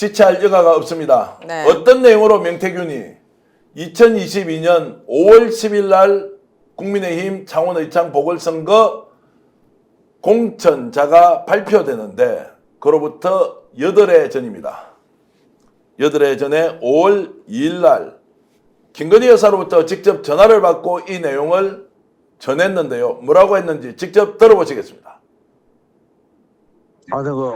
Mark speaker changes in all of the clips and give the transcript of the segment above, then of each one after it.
Speaker 1: 지체할 여가가 없습니다.
Speaker 2: 네.
Speaker 1: 어떤 내용으로 명태균이 2022년 5월 10일 날 국민의힘 창원의창 보궐선거 공천자가 발표되는데 그로부터 8해 전입니다. 8해 전에 5월 2일 날 김건희 여사로부터 직접 전화를 받고 이 내용을 전했는데요. 뭐라고 했는지 직접 들어보시겠습니다.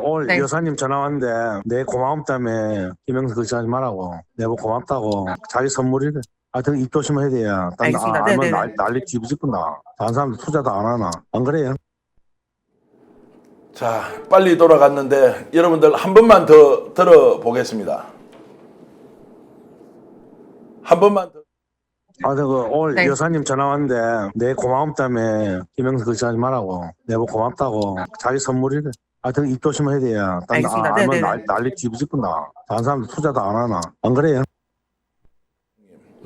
Speaker 3: 오늘
Speaker 2: 네.
Speaker 3: 여사님 전화 왔는데 내 고마움 때문에 김영선 그렇게 하지 말라고 내보고 고맙다고 자기 선물이래. 하여튼 입 조심해야 돼요.
Speaker 2: 알겠습니다.
Speaker 3: 알면
Speaker 2: 네네네.
Speaker 3: 난리 뒤집어진다. 다른 사람들 투자도 안 하나. 안 그래요?
Speaker 1: 자, 빨리 돌아갔는데 여러분들 한 번만 더 들어보겠습니다. 한 번만 더.
Speaker 3: 오늘
Speaker 2: 네.
Speaker 3: 여사님 전화 왔는데 내 고마움 때문에 김영선 그렇게 하지 말라고 내보고 고맙다고 자기 선물이래. 하여튼 입 조심해야 돼요.
Speaker 2: 알겠습니다.
Speaker 3: 알면
Speaker 2: 네네네.
Speaker 3: 난리 뒤집어진다. 다른 사람들 투자도 안 하나. 안 그래요?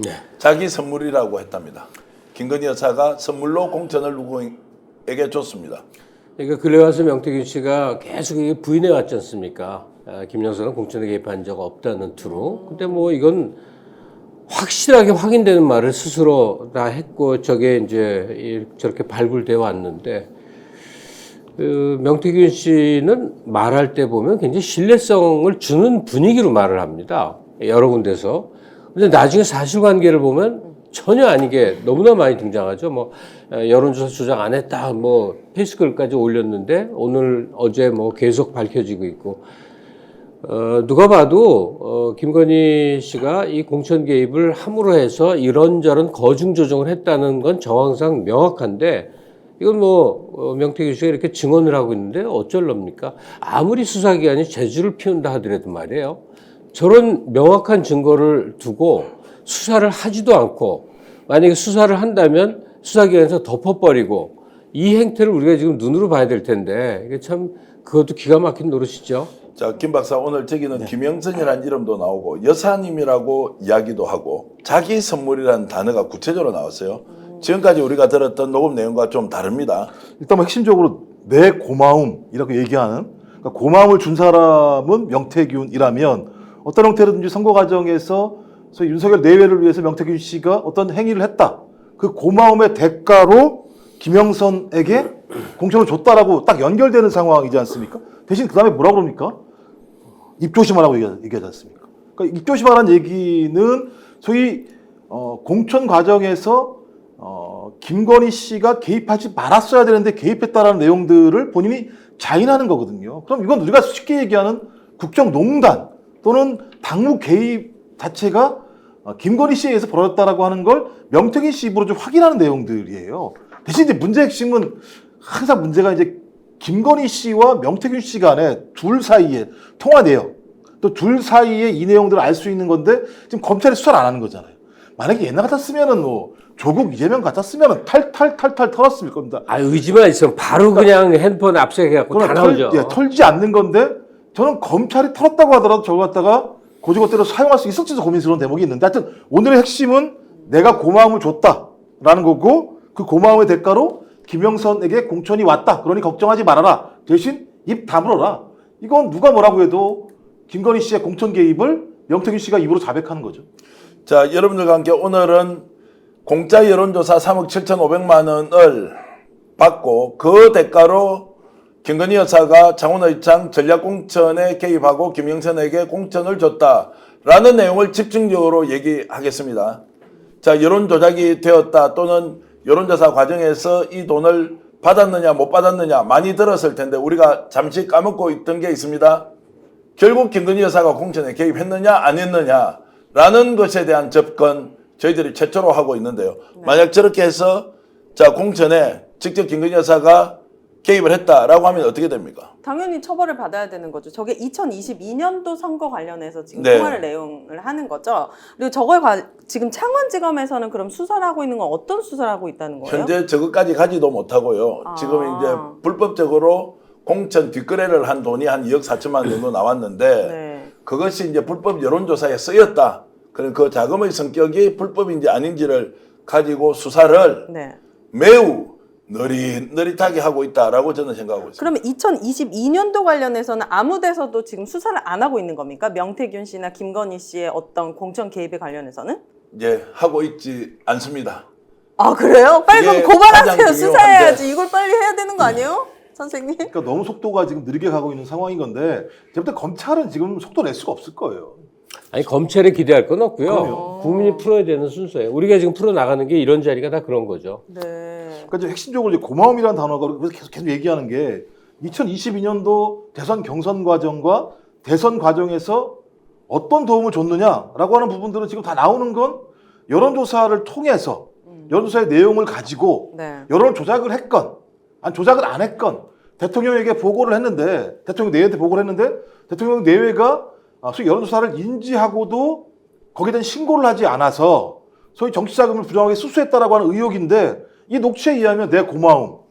Speaker 4: 네.
Speaker 1: 자기 선물이라고 했답니다. 김건희 여사가 선물로 공천을 누구에게 줬습니다.
Speaker 4: 그러니까 근래 와서 명태균 씨가 계속 이게 부인해 왔지 않습니까? 김영선은 공천에 개입한 적 없다는 투로. 근데 뭐 이건 확실하게 확인되는 말을 스스로 다 했고 저게 이제 저렇게 발굴돼 왔는데 명태균 씨는 말할 때 보면 굉장히 신뢰성을 주는 분위기로 말을 합니다. 여러 군데서. 근데 나중에 사실관계를 보면 전혀 아니게 너무나 많이 등장하죠. 뭐 여론조사 조작 안 했다, 뭐 페이스글까지 올렸는데 오늘 어제 뭐 계속 밝혀지고 있고 누가 봐도 김건희 씨가 이 공천 개입을 함으로 해서 이런저런 거중 조정을 했다는 건 정황상 명확한데 이건 뭐 명태균 씨가 이렇게 증언을 하고 있는데 어쩔랍니까? 아무리 수사기관이 재주를 피운다 하더라도 말이에요. 저런 명확한 증거를 두고 수사를 하지도 않고 만약에 수사를 한다면 수사기관에서 덮어버리고 이 행태를 우리가 지금 눈으로 봐야 될 텐데 이게 참 그것도 기가 막힌 노릇이죠.
Speaker 1: 자, 김 박사 오늘 저기는 김영선이라는 이름도 나오고 여사님이라고 이야기도 하고 자기 선물이라는 단어가 구체적으로 나왔어요. 지금까지 우리가 들었던 녹음 내용과 좀 다릅니다.
Speaker 5: 일단 뭐 핵심적으로 내 고마움 이라고 얘기하는 그러니까 고마움을 준 사람은 명태균이라면 어떤 형태로든지 선거 과정에서 소위 윤석열 내외를 위해서 명태균 씨가 어떤 행위를 했다. 그 고마움의 대가로 김영선에게 공천을 줬다라고 딱 연결되는 상황이지 않습니까? 대신 그 다음에 뭐라고 그럽니까? 입 조심하라고 얘기하지 않습니까? 그러니까 입 조심하라는 얘기는 소위 공천 과정에서 김건희 씨가 개입하지 말았어야 되는데 개입했다라는 내용들을 본인이 자인하는 거거든요. 그럼 이건 우리가 쉽게 얘기하는 국정농단 또는 당무 개입 자체가 김건희 씨에 의해서 벌어졌다라고 하는 걸 명태균 씨 입으로 좀 확인하는 내용들이에요. 대신 이제 문제 핵심은 항상 문제가 이제 김건희 씨와 명태균 씨 간에 둘 사이에 통화 내역 또 둘 사이에 이 내용들을 알 수 있는 건데 지금 검찰이 수사를 안 하는 거잖아요. 만약에 옛날 같았으면은 뭐 조국 이재명 같았으면은 탈탈 털었을 겁니다.
Speaker 4: 의지만 있으면 바로 그냥 핸드폰 압수해갖고 다 나오죠.
Speaker 5: 털지 않는 건데 저는 검찰이 털었다고 하더라도 저거 갖다가 고지고대로 사용할 수 있을지도 고민스러운 대목이 있는데 하여튼 오늘의 핵심은 내가 고마움을 줬다라는 거고 그 고마움의 대가로 김영선에게 공천이 왔다. 그러니 걱정하지 말아라. 대신 입 다물어라. 이건 누가 뭐라고 해도 김건희 씨의 공천 개입을 명태균 씨가 입으로 자백하는 거죠.
Speaker 1: 자, 여러분들과 함께 오늘은 공짜 여론조사 3억 7,500만 원을 받고 그 대가로 김건희 여사가 창원의창 전략공천에 개입하고 김영선에게 공천을 줬다라는 내용을 집중적으로 얘기하겠습니다. 자, 여론 조작이 되었다 또는 여론조사 과정에서 이 돈을 받았느냐 못 받았느냐 많이 들었을 텐데 우리가 잠시 까먹고 있던 게 있습니다. 결국 김건희 여사가 공천에 개입했느냐 안 했느냐라는 것에 대한 접근 저희들이 최초로 하고 있는데요. 만약 저렇게 해서 자 공천에 직접 김건희 여사가 개입을 했다라고 하면 어떻게 됩니까?
Speaker 2: 당연히 처벌을 받아야 되는 거죠. 저게 2022년도 선거 관련해서 지금
Speaker 1: 네.
Speaker 2: 통화를 내용을 하는 거죠. 그리고 저걸 지금 창원지검에서는 그럼 수사를 하고 있는 건 어떤 수사를 하고 있다는 거예요?
Speaker 1: 현재 저것까지 가지도 못하고요. 지금 이제 불법적으로 공천 뒷거래를 한 돈이 한 2억 4천만 원 정도 나왔는데
Speaker 2: 네.
Speaker 1: 그것이 이제 불법 여론조사에 쓰였다. 그럼 그 자금의 성격이 불법인지 아닌지를 가지고 수사를
Speaker 2: 네.
Speaker 1: 매우 느릿느릿하게 하고 있다라고 저는 생각하고 있습니다.
Speaker 2: 그러면 2022년도 관련해서는 아무 데서도 지금 수사를 안 하고 있는 겁니까? 명태균 씨나 김건희 씨의 어떤 공천 개입에 관련해서는?
Speaker 1: 이제 하고 있지 않습니다.
Speaker 2: 아 그래요? 빨리
Speaker 1: 이게
Speaker 2: 그럼 고발하세요.
Speaker 1: 가장 중요한데.
Speaker 2: 수사해야지. 이걸 빨리 해야 되는 거 아니에요? 선생님?
Speaker 5: 그러니까 너무 속도가 지금 느리게 가고 있는 상황인 건데 제가 볼 때 검찰은 지금 속도 낼 수가 없을 거예요.
Speaker 4: 아니 검찰에 기대할 건 없고요.
Speaker 5: 그럼요.
Speaker 4: 국민이 풀어야 되는 순서예요. 우리가 지금 풀어 나가는 게 이런 자리가 다 그런 거죠.
Speaker 2: 네.
Speaker 5: 그러니까 이제 핵심적으로 이제 고마움이라는 단어가 계속 얘기하는 게 2022년도 대선 경선 과정과 대선 과정에서 어떤 도움을 줬느냐라고 하는 부분들은 지금 다 나오는 건 여론조사를 통해서 여론조사의 내용을 가지고
Speaker 2: 네.
Speaker 5: 여론 조작을 했건 아니 조작을 안 했건 대통령에게 보고를 했는데 대통령 내외한테 보고를 했는데 대통령 내외가 소위 여론조사를 인지하고도 거기에 대한 신고를 하지 않아서 소위 정치자금을 부정하게 수수했다라고 하는 의혹인데 이 녹취에 의하면 내 고마움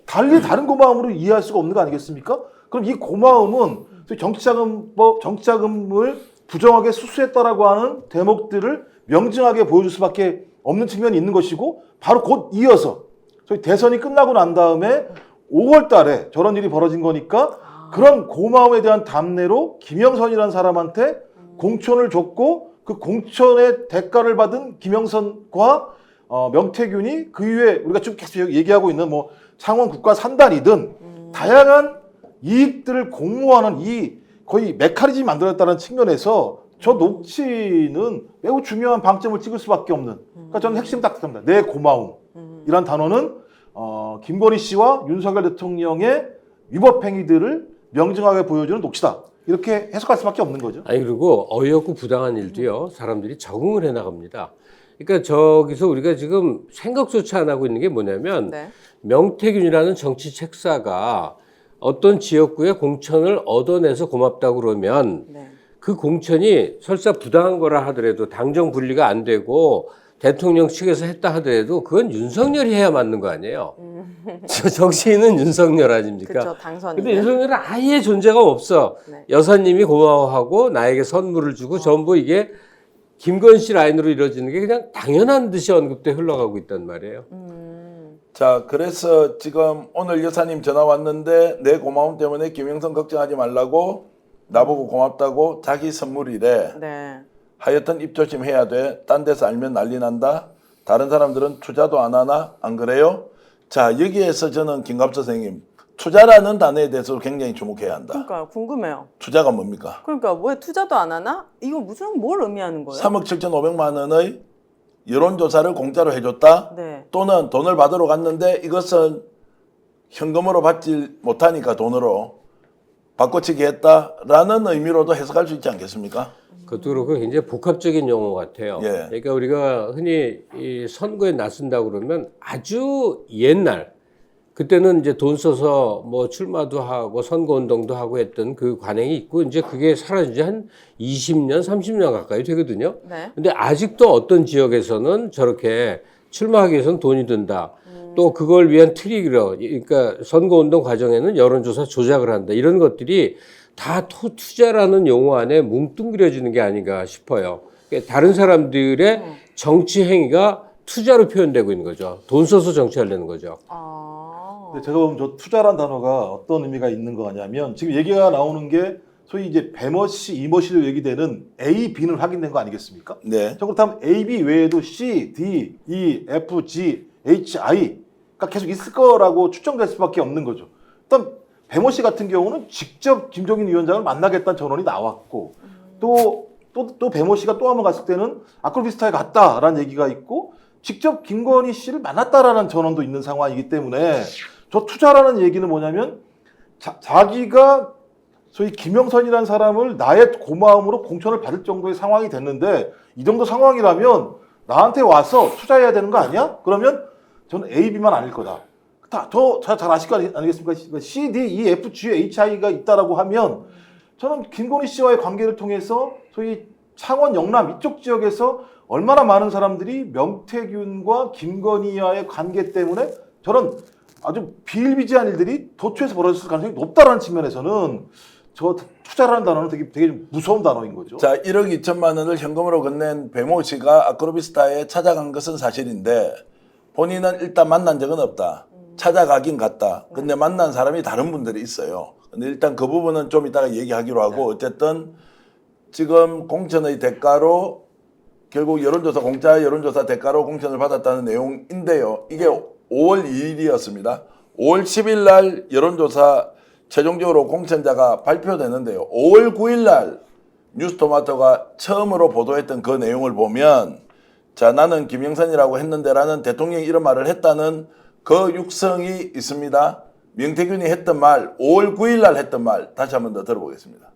Speaker 5: 달리 다른 고마움으로 이해할 수가 없는 거 아니겠습니까? 그럼 이 고마움은 소위 정치자금을 부정하게 수수했다라고 하는 대목들을 명징하게 보여줄 수밖에 없는 측면이 있는 것이고 바로 곧 이어서 소위 대선이 끝나고 난 다음에 5월 달에 저런 일이 벌어진 거니까 그런 고마움에 대한 답례로 김영선이라는 사람한테 공천을 줬고 그 공천의 대가를 받은 김영선과 명태균이 그 이후에 우리가 쭉 계속 얘기하고 있는 뭐 창원 국가 산단이든 다양한 이익들을 공모하는 이 거의 메커니즘이 만들어졌다는 측면에서 저 녹취는 매우 중요한 방점을 찍을 수밖에 없는 그러니까 저는 핵심 딱 답니다. 내 고마움이란 단어는 김건희 씨와 윤석열 대통령의 위법 행위들을 명징하게 보여주는 녹취다. 이렇게 해석할 수밖에 없는 거죠.
Speaker 4: 아니 그리고 어이없고 부당한 일도요. 사람들이 적응을 해 나갑니다. 그러니까 저기서 우리가 지금 생각조차 안 하고 있는 게 뭐냐면
Speaker 2: 네.
Speaker 4: 명태균이라는 정치 책사가 어떤 지역구에 공천을 얻어내서 고맙다고 그러면
Speaker 2: 네.
Speaker 4: 그 공천이 설사 부당한 거라 하더라도 당정 분리가 안 되고 대통령 측에서 했다 하더라도 그건 윤석열이 해야 맞는 거 아니에요. 저 정치인은 윤석열 아닙니까?
Speaker 2: 그렇죠. 당선인.
Speaker 4: 근데 윤석열은 아예 존재가 없어.
Speaker 2: 네.
Speaker 4: 여사님이 고마워하고 나에게 선물을 주고 전부 이게 김건희 씨 라인으로 이루어지는 게 그냥 당연한 듯이 언급돼 흘러가고 있단 말이에요.
Speaker 1: 자, 그래서 지금 오늘 여사님 전화 왔는데 내 고마움 때문에 김영선 걱정하지 말라고 나보고 고맙다고 자기 선물이래.
Speaker 2: 네.
Speaker 1: 하여튼 입 조심해야 돼. 딴 데서 알면 난리 난다. 다른 사람들은 투자도 안 하나? 안 그래요? 자, 여기에서 저는 김갑수 선생님 투자라는 단어에 대해서 굉장히 주목해야 한다.
Speaker 2: 그러니까요. 궁금해요.
Speaker 1: 투자가 뭡니까?
Speaker 2: 그러니까 왜 투자도 안 하나? 이거 뭘 의미하는 거예요?
Speaker 1: 3억 7,500만 원의 여론조사를 공짜로 해줬다.
Speaker 2: 네.
Speaker 1: 또는 돈을 받으러 갔는데 이것은 현금으로 받지 못하니까 돈으로 바꿔치기 했다라는 의미로도 해석할 수 있지 않겠습니까?
Speaker 4: 그것도 그렇고 굉장히 복합적인 용어 같아요.
Speaker 1: 예.
Speaker 4: 그러니까 우리가 흔히 이 선거에 나선다 그러면 아주 옛날 그때는 이제 돈 써서 뭐 출마도 하고 선거 운동도 하고 했던 그 관행이 있고 이제 그게 사라진 지 한 20년, 30년 가까이 되거든요.
Speaker 2: 네.
Speaker 4: 근데 아직도 어떤 지역에서는 저렇게 출마하기 위해서는 돈이 든다. 또 그걸 위한 트리거, 그러니까 선거운동 과정에는 여론조사 조작을 한다. 이런 것들이 다 투자라는 용어 안에 뭉뚱그려지는 게 아닌가 싶어요. 그러니까 다른 사람들의 정치 행위가 투자로 표현되고 있는 거죠. 돈 써서 정치하려는 거죠.
Speaker 5: 근데 제가 보면 저 투자란 단어가 어떤 의미가 있는 거냐면 지금 얘기가 나오는 게 소위 이제 배머시, 이머시로 얘기되는 A, B는 확인된 거 아니겠습니까?
Speaker 1: 네.
Speaker 5: 자, 그렇다면 A, B 외에도 C, D, E, F, G, H, I가 계속 있을 거라고 추정될 수밖에 없는 거죠. 일단 배머시 같은 경우는 직접 김종인 위원장을 만나겠다는 전원이 나왔고 또 배머시가 또 한 번 갔을 때는 아크로비스타에 갔다라는 얘기가 있고 직접 김건희 씨를 만났다라는 전원도 있는 상황이기 때문에 저 투자라는 얘기는 뭐냐면 자기가 소위 김영선이라는 사람을 나의 고마움으로 공천을 받을 정도의 상황이 됐는데 이 정도 상황이라면 나한테 와서 투자해야 되는 거 아니야? 그러면 저는 A, B만 아닐 거다. 잘 아실 거 아니겠습니까? C, D, E, F, G, H, I가 있다라고 하면 저는 김건희 씨와의 관계를 통해서 소위 창원, 영남 이쪽 지역에서 얼마나 많은 사람들이 명태균과 김건희와의 관계 때문에 저는 아주 비일비재한 일들이 도처에서 벌어졌을 가능성이 높다라는 측면에서는 저 투자라는 단어는 되게 무서운 단어인 거죠.
Speaker 1: 자, 1억 2천만 원을 현금으로 건넨 배모 씨가 아크로비스타에 찾아간 것은 사실인데 본인은 일단 만난 적은 없다. 찾아가긴 갔다. 근데 만난 사람이 다른 분들이 있어요. 근데 일단 그 부분은 좀 이따가 얘기하기로 하고 어쨌든 지금 공천의 대가로 결국 여론조사 공짜 여론조사 대가로 공천을 받았다는 내용인데요. 이게 5월 2일이었습니다. 5월 10일 날 여론조사 최종적으로 공천자가 발표되는데요. 5월 9일 날 뉴스토마토가 처음으로 보도했던 그 내용을 보면 자 나는 김영선이라고 했는데라는 대통령이 이런 말을 했다는 그 육성이 있습니다. 명태균이 했던 말 5월 9일 날 했던 말 다시 한 번 더 들어보겠습니다.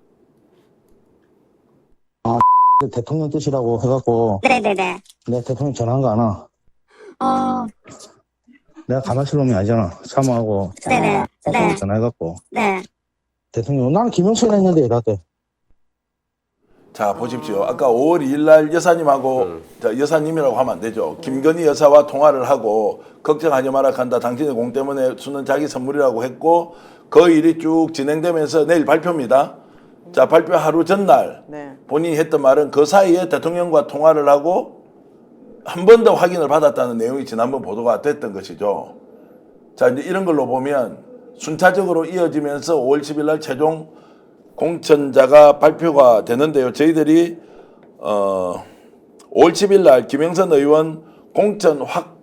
Speaker 3: 대통령 뜻이라고 해갖고
Speaker 6: 네네네.
Speaker 3: 내가 대통령 전화한 거 아나?
Speaker 6: 어,
Speaker 3: 내가 가만 있을 놈이 아니잖아. 사모하고
Speaker 6: 네네.
Speaker 3: 대통령
Speaker 6: 네.
Speaker 3: 전화해갖고
Speaker 6: 네.
Speaker 3: 대통령 나는 김영선 했는데 이랬대.
Speaker 1: 자 보십시오. 아까 5월 2일 날 여사님하고 자, 여사님이라고 하면 안 되죠. 김건희 여사와 통화를 하고 걱정하지 마라 한다. 당신의 공 때문에 수는 자기 선물이라고 했고 그 일이 쭉 진행되면서 내일 발표입니다. 자 발표 하루 전날
Speaker 2: 네.
Speaker 1: 본인이 했던 말은 그 사이에 대통령과 통화를 하고 한 번 더 확인을 받았다는 내용이 지난번 보도가 됐던 것이죠. 자 이제 이런 걸로 보면 순차적으로 이어지면서 5월 10일 날 최종 공천자가 발표가 되는데요. 저희들이 5월 10일 날 김영선 의원 공천
Speaker 2: 확정.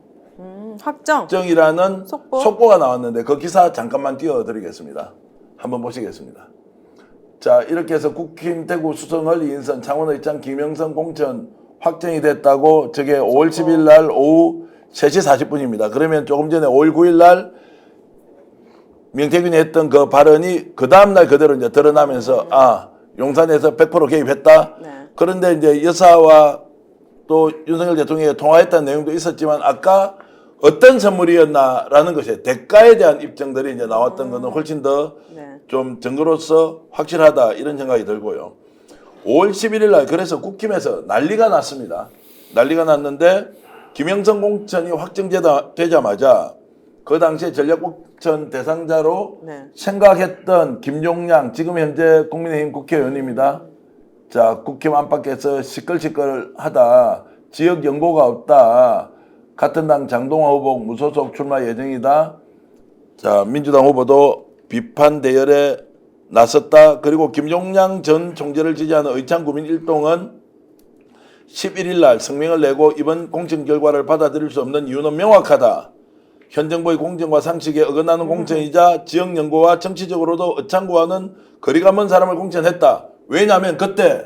Speaker 1: 확정이라는
Speaker 2: 속보.
Speaker 1: 속보가 나왔는데 그 기사 잠깐만 띄워드리겠습니다. 한번 보시겠습니다. 자 이렇게 해서 국힘 대구 수성을 2인선 창원의장 김영선 공천 확정이 됐다고 저게 5월 10일 날 오후 3시 40분입니다. 그러면 조금 전에 5월 9일 날 명태균이 했던 그 발언이 그 다음날 그대로 이제 드러나면서 용산에서 100% 개입했다.
Speaker 2: 네.
Speaker 1: 그런데 이제 여사와 또 윤석열 대통령이 통화했다는 내용도 있었지만 아까 어떤 선물이었나라는 것이 대가에 대한 입장들이 이제 나왔던 거는 훨씬 더 좀
Speaker 2: 네.
Speaker 1: 증거로서 확실하다 이런 생각이 들고요. 5월 11일 날 그래서 국힘에서 난리가 났습니다. 난리가 났는데 김영선 공천이 확정되자마자 그 당시에 전략공천 대상자로
Speaker 2: 네.
Speaker 1: 생각했던 김종양 지금 현재 국민의힘 국회의원입니다. 자 국힘 안팎에서 시끌시끌하다. 지역 연고가 없다. 같은 당 장동화 후보 무소속 출마 예정이다. 자 민주당 후보도 비판 대열에 나섰다. 그리고 김종양 전 총재를 지지하는 의창구민 일동은 11일 날 성명을 내고 이번 공천 결과를 받아들일 수 없는 이유는 명확하다. 현 정부의 공정과 상식에 어긋나는 공천이자 지역 연고와 정치적으로도 의창구와는 거리가 먼 사람을 공천했다. 왜냐하면 그때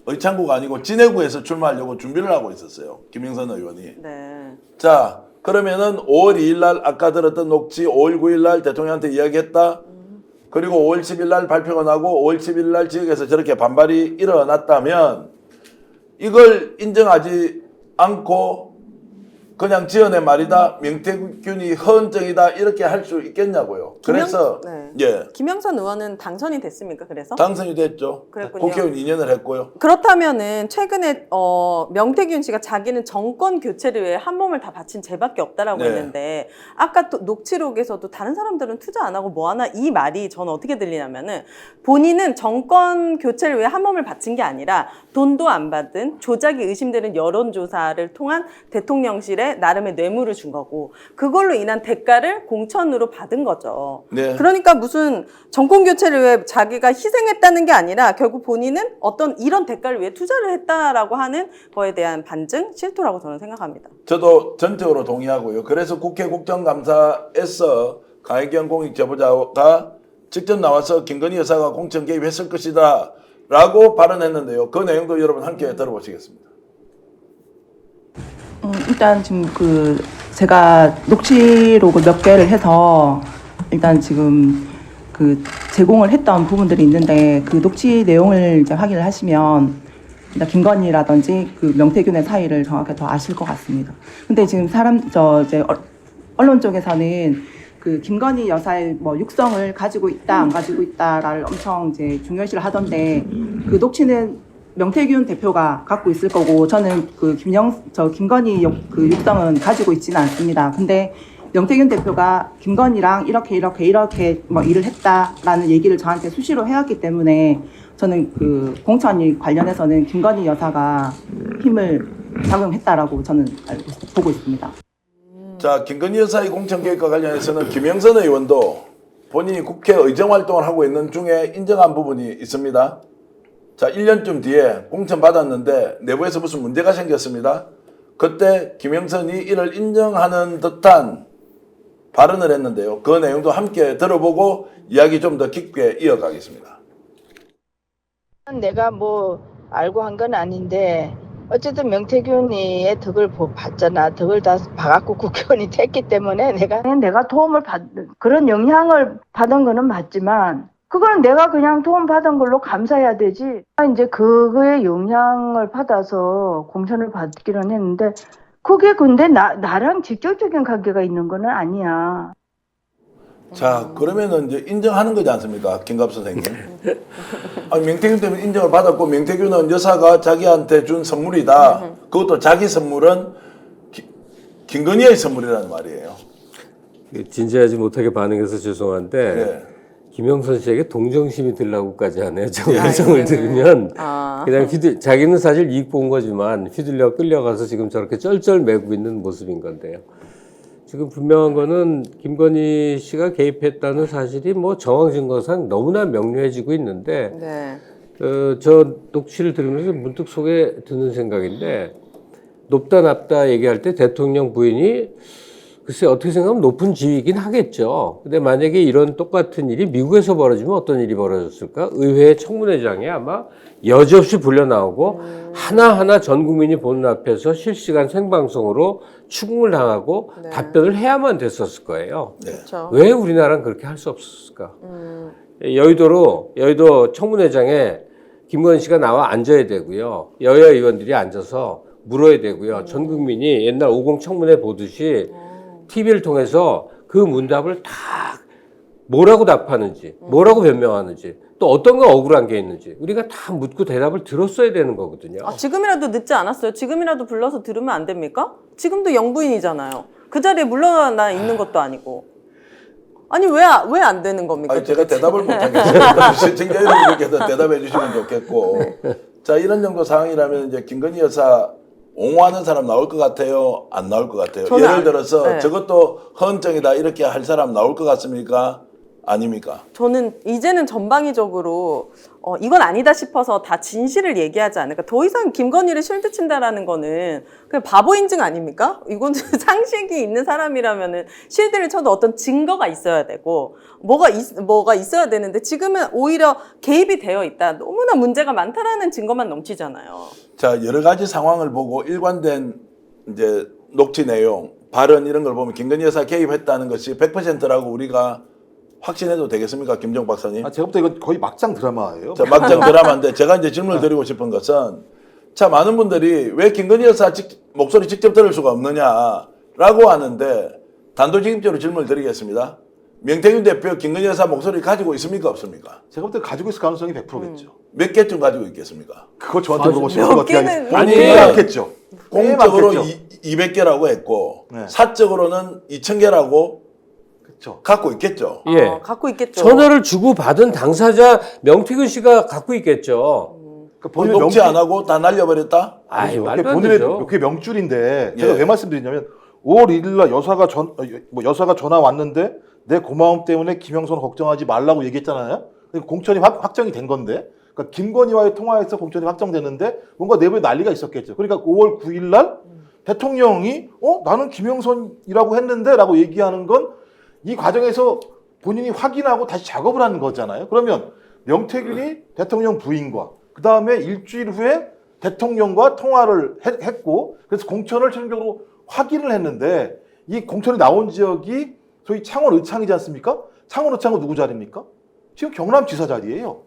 Speaker 1: 의창구가 아니고 진해구에서 출마하려고 준비를 하고 있었어요. 김영선 의원이.
Speaker 2: 네.
Speaker 1: 자 그러면은 5월 2일 날 아까 들었던 녹취 5월 9일 날 대통령한테 이야기했다. 그리고 5월 10일 날 발표가 나고 5월 10일 날 지역에서 저렇게 반발이 일어났다면 이걸 인정하지 않고 그냥 지어낸 말이다. 명태균이 허언증이다. 이렇게 할 수 있겠냐고요. 그래서
Speaker 2: 네.
Speaker 1: 예
Speaker 2: 김영선 의원은 당선이 됐습니까? 그래서?
Speaker 1: 당선이 됐죠.
Speaker 2: 그랬군요.
Speaker 1: 국회의원 2년을 했고요.
Speaker 2: 그렇다면은 최근에 명태균 씨가 자기는 정권 교체를 위해 한 몸을 다 바친 죄밖에 없다라고
Speaker 1: 네.
Speaker 2: 했는데 아까 또 녹취록에서도 다른 사람들은 투자 안 하고 뭐 하나 이 말이 저는 어떻게 들리냐면은 본인은 정권 교체를 위해 한 몸을 바친 게 아니라 돈도 안 받은 조작이 의심되는 여론조사를 통한 대통령실에 나름의 뇌물을 준 거고 그걸로 인한 대가를 공천으로 받은 거죠.
Speaker 1: 네.
Speaker 2: 그러니까 무슨 정권 교체를 위해 자기가 희생했다는 게 아니라 결국 본인은 어떤 이런 대가를 위해 투자를 했다라고 하는 거에 대한 반증, 실토라고 저는 생각합니다.
Speaker 1: 저도 전적으로 동의하고요. 그래서 국회 국정감사에서 강혜경 공익제보자가 직접 나와서 김건희 여사가 공천 개입했을 것이다 라고 발언했는데요. 그 내용도 여러분 함께 들어보시겠습니다.
Speaker 7: 일단 지금 제가 녹취록을 몇 개를 해서 일단 지금 제공을 했던 부분들이 있는데 그 녹취 내용을 이제 확인을 하시면 일단 김건희라든지 명태균의 사이를 정확히 더 아실 것 같습니다. 근데 지금 이제 언론 쪽에서는 김건희 여사의 뭐 육성을 가지고 있다 안 가지고 있다를 엄청 이제 중요시를 하던데 그 녹취는 명태균 대표가 갖고 있을 거고 저는 김건희 육성은 가지고 있지는 않습니다. 근데 명태균 대표가 김건희랑 이렇게 뭐 일을 했다라는 얘기를 저한테 수시로 해왔기 때문에 저는 공천이 관련해서는 김건희 여사가 힘을 작용했다라고 저는 보고 있습니다.
Speaker 1: 자, 김건희 여사의 공천개혁과 관련해서는 김영선 의원도 본인이 국회 의정 활동을 하고 있는 중에 인정한 부분이 있습니다. 자, 1년쯤 뒤에 공천 받았는데 내부에서 무슨 문제가 생겼습니다. 그때 김영선이 이를 인정하는 듯한 발언을 했는데요. 그 내용도 함께 들어보고 이야기 좀 더 깊게 이어가겠습니다.
Speaker 6: 내가 뭐 알고 한 건 아닌데 어쨌든 명태균이의 덕을 봤잖아. 덕을 다 봐갖고 국회의원이 됐기 때문에 내가 도움을 그런 영향을 받은 거는 맞지만 그거는 내가 그냥 도움 받은 걸로 감사해야 되지. 이제 그거에 영향을 받아서 공천을 받기는 했는데 그게 근데 나랑 직접적인 관계가 있는 거는 아니야.
Speaker 1: 자, 그러면은 이제 인정하는 거지 않습니까? 김갑 선생님. 아니, 명태균 때문에 인정을 받았고, 명태균은 여사가 자기한테 준 선물이다. 그것도 자기 선물은 김건희의 선물이라는 말이에요.
Speaker 4: 진지하지 못하게 반응해서 죄송한데
Speaker 1: 네.
Speaker 4: 김영선 씨에게 동정심이 들라고까지 하네요. 저 음성을 들으면
Speaker 2: 아.
Speaker 4: 그냥 자기는 사실 이익 본 거지만 휘둘려 끌려가서 지금 저렇게 쩔쩔매고 있는 모습인 건데요. 지금 분명한 거는 김건희 씨가 개입했다는 사실이 뭐 정황 증거상 너무나 명료해지고 있는데
Speaker 2: 네.
Speaker 4: 저 녹취를 들으면서 문득 속에 드는 생각인데 높다 낮다 얘기할 때 대통령 부인이 글쎄 어떻게 생각하면 높은 지위이긴 하겠죠. 근데 만약에 이런 똑같은 일이 미국에서 벌어지면 어떤 일이 벌어졌을까? 의회 청문회장에 아마 여지없이 불려 나오고 하나하나 전 국민이 보는 앞에서 실시간 생방송으로 추궁을 당하고
Speaker 2: 네.
Speaker 4: 답변을 해야만 됐었을 거예요.
Speaker 2: 그렇죠.
Speaker 4: 왜 우리나라는 그렇게 할 수 없었을까? 여의도 청문회장에 김건희 씨가 나와 앉아야 되고요. 여야 의원들이 앉아서 물어야 되고요. 전 국민이 옛날 50 청문회 보듯이 TV를 통해서 그 문답을 다 뭐라고 답하는지, 뭐라고 변명하는지, 또 어떤 거 억울한 게 있는지 우리가 다 묻고 대답을 들었어야 되는 거거든요.
Speaker 2: 아, 지금이라도 늦지 않았어요? 지금이라도 불러서 들으면 안 됩니까? 지금도 영부인이잖아요. 그 자리에 물러나 있는 것도 아니고. 아니 왜 안 되는 겁니까?
Speaker 1: 아니, 제가 대답을 못하겠어요. 시청자 여러분들께서 대답해 주시면 좋겠고. 자, 이런 정도 상황이라면 이제 김건희 여사 옹호하는 사람 나올 것 같아요? 안 나올 것 같아요?
Speaker 2: 저는
Speaker 1: 예를 들어서
Speaker 2: 네.
Speaker 1: 저것도 허언증이다 이렇게 할 사람 나올 것 같습니까? 아닙니까?
Speaker 2: 저는 이제는 전방위적으로 이건 아니다 싶어서 다 진실을 얘기하지 않을까. 더 이상 김건희를 실드 친다라는 거는 그냥 바보 인증 아닙니까? 이건 상식이 있는 사람이라면은 실드를 쳐도 어떤 증거가 있어야 되고 뭐가 있어야 되는데 지금은 오히려 개입이 되어 있다. 너무나 문제가 많다라는 증거만 넘치잖아요.
Speaker 1: 자, 여러 가지 상황을 보고 일관된 이제 녹취 내용, 발언 이런 걸 보면 김건희 여사 개입했다는 것이 100%라고 우리가 확신해도 되겠습니까? 김정 박사님?
Speaker 5: 제가 볼 때 이건 거의 막장 드라마예요.
Speaker 1: 자, 막장 드라마인데 제가 이제 질문을 드리고 싶은 것은 자, 많은 분들이 왜 김건희 여사 목소리 직접 들을 수가 없느냐라고 하는데 단도직입적으로 질문을 드리겠습니다. 명태균 대표 김건희 여사 목소리 가지고 있습니까? 없습니까?
Speaker 5: 제가 볼 때 가지고 있을 가능성이 100%겠죠.
Speaker 1: 몇 개쯤 가지고 있겠습니까?
Speaker 5: 그거 저한테 물어보시면
Speaker 2: 몇
Speaker 5: 어떻게
Speaker 2: 개는-
Speaker 5: 하겠어요?
Speaker 1: 아니,
Speaker 5: 꽤 많겠죠. 꽤
Speaker 1: 공적으로
Speaker 5: 많겠죠.
Speaker 1: 200개라고 했고
Speaker 5: 네.
Speaker 1: 사적으로는 2000개라고
Speaker 5: 그렇죠.
Speaker 1: 갖고 있겠죠.
Speaker 4: 예.
Speaker 2: 갖고 있겠죠.
Speaker 4: 전화를 주고 받은 당사자 명태균 씨가 갖고 있겠죠.
Speaker 5: 그러니까
Speaker 1: 본인 녹취 안 하고 다 날려버렸다?
Speaker 4: 아이, 말도 안
Speaker 5: 본인의
Speaker 4: 되죠.
Speaker 5: 그게 명줄인데 제가
Speaker 1: 예.
Speaker 5: 왜 말씀드리냐면 5월 1일 날 여사가 전화 왔는데 내 고마움 때문에 김영선 걱정하지 말라고 얘기했잖아요. 공천이 확정이 된 건데 그러니까 김건희와의 통화에서 공천이 확정됐는데 뭔가 내부에 난리가 있었겠죠. 그러니까 5월 9일 날 대통령이 나는 김영선이라고 했는데 라고 얘기하는 건 이 과정에서 본인이 확인하고 다시 작업을 하는 거잖아요. 그러면 명태균이 대통령 부인과 그 다음에 일주일 후에 대통령과 통화를 했고 그래서 공천을 최종적으로 확인을 했는데 이 공천이 나온 지역이 소위 창원 의창이지 않습니까? 창원 의창은 누구 자리입니까? 지금 경남지사 자리예요.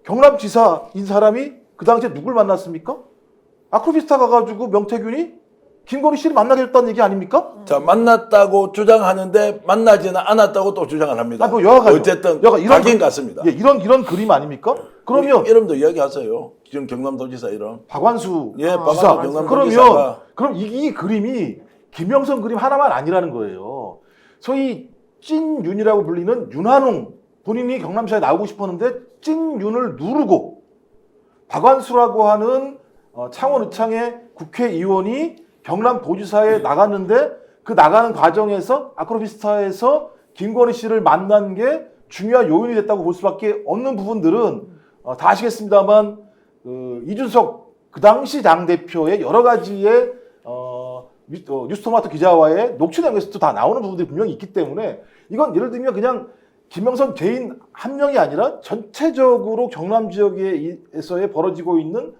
Speaker 5: 경남지사인 사람이 그 당시에 누굴 만났습니까? 아크로비스타 가가지고 명태균이 김건희 씨를 만나게 했다는 얘기 아닙니까?
Speaker 1: 자, 만났다고 주장하는데 만나지는 않았다고 또 주장을 합니다.
Speaker 5: 뭐 여하간
Speaker 1: 어쨌든
Speaker 5: 이런
Speaker 1: 가긴 같습니다.
Speaker 5: 예, 이런 그림 아닙니까? 그러면
Speaker 1: 이름도 이야기하세요. 지금 경남도지사 이름.
Speaker 5: 박완수
Speaker 1: 예,
Speaker 5: 지사.
Speaker 1: 박완수
Speaker 5: 그러면
Speaker 1: 경남도지사가.
Speaker 5: 그럼 이 그림이 김영선 그림 하나만 아니라는 거예요. 소위 찐윤이라고 불리는 윤한홍 본인이 경남시에 나오고 싶었는데 찐윤을 누르고 박완수라고 하는 창원 의창의 국회의원이 경남도지사에 나갔는데 그 나가는 과정에서 아크로비스타에서 김건희 씨를 만난 게 중요한 요인이 됐다고 볼 수밖에 없는 부분들은 다 아시겠습니다만 이준석 그 당시 당대표의 여러 가지의 뉴스토마토 기자와의 녹취 내용에서도 다 나오는 부분들이 분명히 있기 때문에 이건 예를 들면 그냥 김영선 개인 한 명이 아니라 전체적으로 경남 지역에서의 벌어지고 있는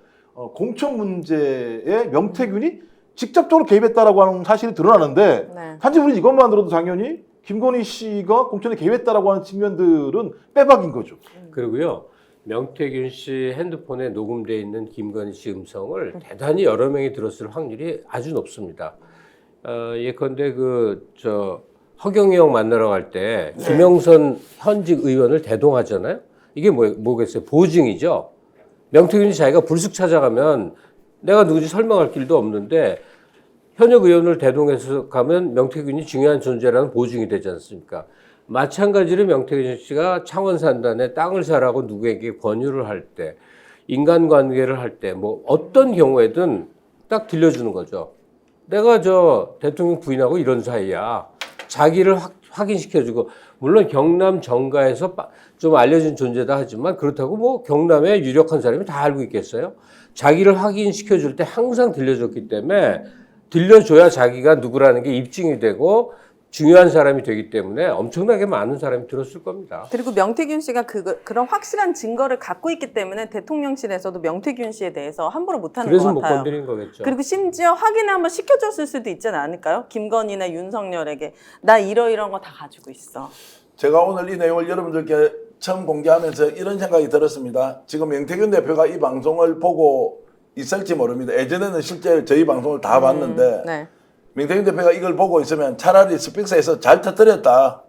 Speaker 5: 공천 문제에 명태균이 직접적으로 개입했다라고 하는 사실이 드러나는데
Speaker 2: 네.
Speaker 5: 단지 우리 이것만 들어도 당연히 김건희 씨가 공천에 개입했다라고 하는 측면들은 빼박인 거죠.
Speaker 4: 그리고요, 명태균 씨 핸드폰에 녹음되어 있는 김건희 씨 음성을 대단히 여러 명이 들었을 확률이 아주 높습니다. 예컨대 허경영 만나러 갈 때 김영선 현직 의원을 대동하잖아요. 이게 뭐겠어요? 보증이죠. 명태균이 자기가 불쑥 찾아가면 내가 누군지 설명할 길도 없는데 현역 의원을 대동해서 가면 명태균이 중요한 존재라는 보증이 되지 않습니까? 마찬가지로 명태균 씨가 창원 산단에 땅을 사라고 누구에게 권유를 할 때, 인간관계를 할 때, 뭐 어떤 경우에든 딱 들려주는 거죠. 내가 대통령 부인하고 이런 사이야. 자기를 확인시켜주고, 물론 경남 정가에서 좀 알려진 존재다 하지만 그렇다고 뭐 경남의 유력한 사람이 다 알고 있겠어요? 자기를 확인시켜줄 때 항상 들려줬기 때문에 들려줘야 자기가 누구라는 게 입증이 되고 중요한 사람이 되기 때문에 엄청나게 많은 사람이 들었을 겁니다.
Speaker 2: 그리고 명태균 씨가 그런 확실한 증거를 갖고 있기 때문에 대통령실에서도 명태균 씨에 대해서 함부로 못하는 것
Speaker 4: 그래서
Speaker 2: 같아요.
Speaker 4: 못 건드린 거겠죠.
Speaker 2: 그리고 심지어 확인을 한번 시켜줬을 수도 있지 않을까요? 김건희나 윤석열에게 나 이러이러한 거 다 가지고 있어.
Speaker 1: 제가 오늘 이 내용을 여러분들께 처음 공개하면서 이런 생각이 들었습니다. 지금 명태균 대표가 이 방송을 보고 있을지 모릅니다. 예전에는 실제 저희 방송을 다 봤는데
Speaker 2: 네.
Speaker 1: 명태균 대표가 이걸 보고 있으면 차라리 스픽스에서 잘 터뜨렸다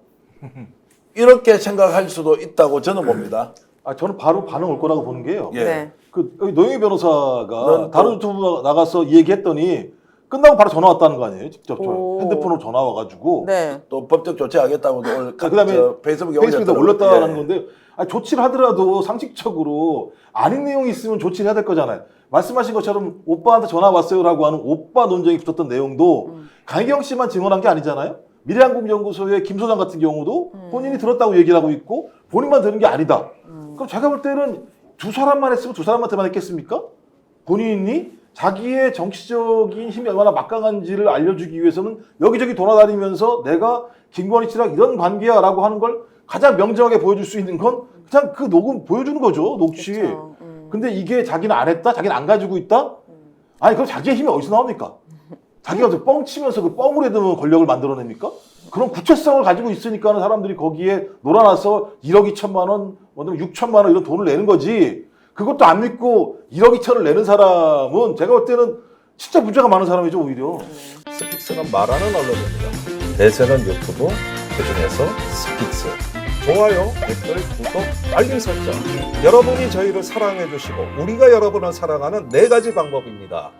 Speaker 1: 이렇게 생각할 수도 있다고 저는 봅니다.
Speaker 5: 저는 바로 반응 올 거라고 보는 게요.
Speaker 1: 예.
Speaker 2: 네.
Speaker 5: 여기 노영희 변호사가
Speaker 1: 넌
Speaker 5: 다른 유튜브 나가서 이 얘기했더니 끝나고 바로 전화 왔다는 거 아니에요? 직접
Speaker 2: 오.
Speaker 5: 핸드폰으로 전화 와가지고
Speaker 2: 네.
Speaker 1: 또 법적 조치하겠다고도 오늘
Speaker 5: 그다음에
Speaker 1: 페이스북에
Speaker 5: 올렸다는
Speaker 1: 예.
Speaker 5: 건데 조치를 하더라도 상식적으로 아닌 내용이 있으면 조치를 해야 될 거잖아요. 말씀하신 것처럼 오빠한테 전화 왔어요라고 하는 오빠 논쟁이 붙었던 내용도 강희경 씨만 증언한 게 아니잖아요. 미래한국연구소의 김 소장 같은 경우도 본인이 들었다고 얘기를 하고 있고 본인만 들은 게 아니다. 그럼 제가 볼 때는 두 사람만 했으면 두 사람한테만 했겠습니까? 본인이 자기의 정치적인 힘이 얼마나 막강한지를 알려주기 위해서는 여기저기 돌아다니면서 내가 김건희 씨랑 이런 관계야라고 하는 걸 가장 명정하게 보여줄 수 있는 건 그냥 그 녹음 보여주는 거죠. 녹취.
Speaker 2: 그쵸.
Speaker 5: 근데 이게 자기는 안 했다? 자기는 안 가지고 있다? 아니 그럼 자기의 힘이 어디서 나옵니까? 자기가 뻥 치면서 그 뻥으로 해도 권력을 만들어냅니까? 그런 구체성을 가지고 있으니까 사람들이 거기에 놀아나서 1억 2천만 원, 뭐 6천만 원 이런 돈을 내는 거지. 그것도 안 믿고 1억 2천을 내는 사람은 제가 볼 때는 진짜 문제가 많은 사람이죠, 오히려.
Speaker 8: 스픽스는 말하는 언론입니다. 대세는 유튜브, 그중에서 스픽스. 좋아요, 댓글, 구독, 알림 설정. 여러분이 저희를 사랑해 주시고 우리가 여러분을 사랑하는 4가지 방법입니다.